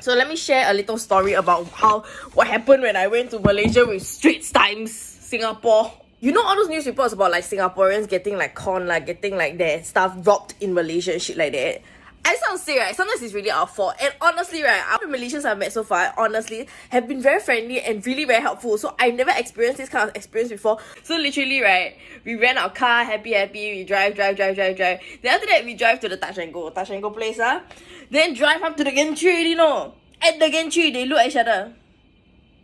So let me share a little story about what happened when I went to Malaysia with Straits Times Singapore. You know all those news reports about like Singaporeans getting like conned, like getting like their stuff robbed in Malaysia and shit like that. I just want to say, right, sometimes it's really our fault. And honestly, right, all the Malaysians I've met so far, honestly, have been very friendly and really very helpful. So I never experienced this kind of experience before. So literally, right, we rent our car, happy, we drive. Then after that, we drive to the Touch and Go place, Then drive up to the gantry, you know. At the gantry, they look at each other.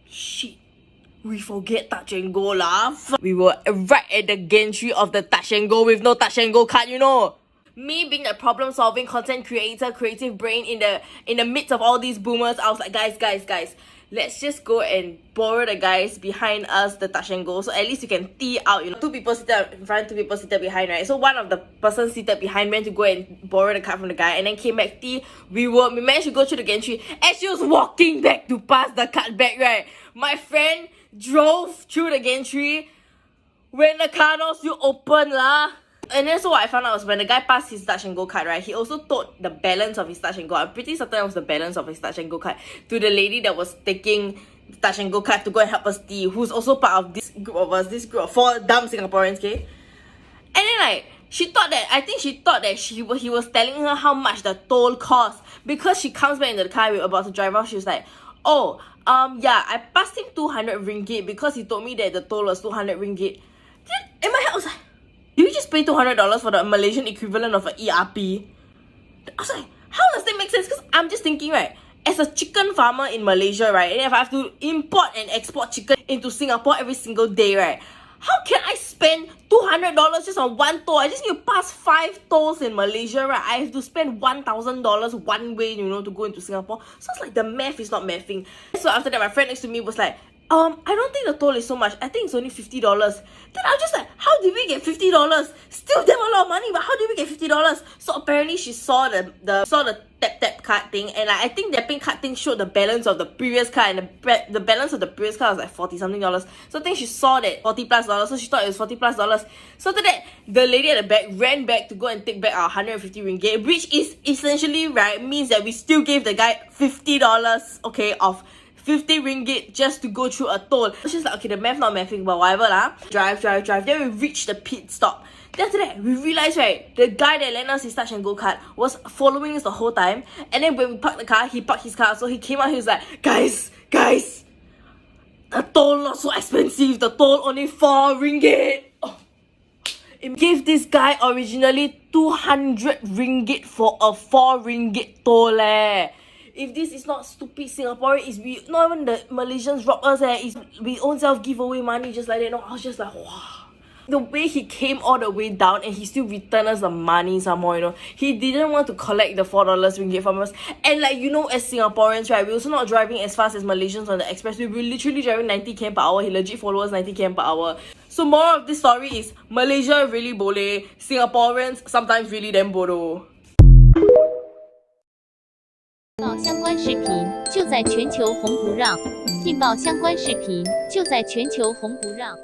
Shit. We forget Touch and Go lah. We were right at the gantry of the Touch and Go with no Touch and Go card, you know. Me being the problem-solving content creator, creative brain in the midst of all these boomers, I was like, guys, let's just go and borrow the guys behind us the Touch and Go, so at least you can tee out, you know. 2 people seated in front, 2 people seated behind, right? So one of the persons seated behind went to go and borrow the card from the guy, and then came back. We managed to go through the gantry. As she was walking back to pass the card back, right, my friend drove through the gantry when the car door still open lah. And then so what I found out was when the guy passed his Touch and Go card, right, he also told the balance of his Touch and Go. I'm pretty certain it was the balance of his Touch and Go card to the lady that was taking the Touch and Go card to go and help us tea, who's also part of this group of us, this group of 4 dumb Singaporeans, okay? And then like, she thought that he was telling her how much the toll cost, because she comes back into the car, we were about to drive off. She was like, oh, yeah, I passed him 200 ringgit because he told me that the toll was 200 ringgit. Then in my head I was like, did you just pay $200 for the Malaysian equivalent of an ERP? I was like, how does that make sense? Because I'm just thinking, right, as a chicken farmer in Malaysia, right, and if I have to import and export chicken into Singapore every single day, right, how can I spend $200 just on one toll? I just need to pass 5 tolls in Malaysia, right? I have to spend $1,000 one way, you know, to go into Singapore. So it's like the math is not mathing. So after that, my friend next to me was like, I don't think the toll is so much. I think it's only $50. Then I was just like, how did we get $50? Still damn a lot of money, but how did we get $50? So apparently she saw the tap card thing, and I think the tapping card thing showed the balance of the previous card, and the balance of the previous card was like $40 something. So I think she saw that $40+, so she thought it was $40+. So after that, the lady at the back ran back to go and take back our 150 ringgit, which is essentially, right, means that we still gave the guy $50, okay, of 50 ringgit just to go through a toll. So she's like, okay, the math not mathing, but whatever lah. Drive. Then we reached the pit stop. Then after that, we realized, right, the guy that lent us his Touch and Go card was following us the whole time. And then when we parked the car, he parked his car. So he came out, he was like, guys, the toll not so expensive. The toll only 4 ringgit. Oh. It gave this guy originally 200 ringgit for a 4 ringgit toll leh. If this is not stupid Singaporean, it's we not even the Malaysians rob us, it's we own self give away money just like that. No, I was just like, wow. The way he came all the way down and he still returned us the money some more, you know. He didn't want to collect the $4 ringgit from us. And like, you know, as Singaporeans, right, we're also not driving as fast as Malaysians on the expressway. We're literally driving 90 km per hour. He legit follows 90 km per hour. So moral of this story is, Malaysia really boleh, Singaporeans sometimes really damn bodoh. 报相关视频就在全球红不让，订报相关视频就在全球红不让。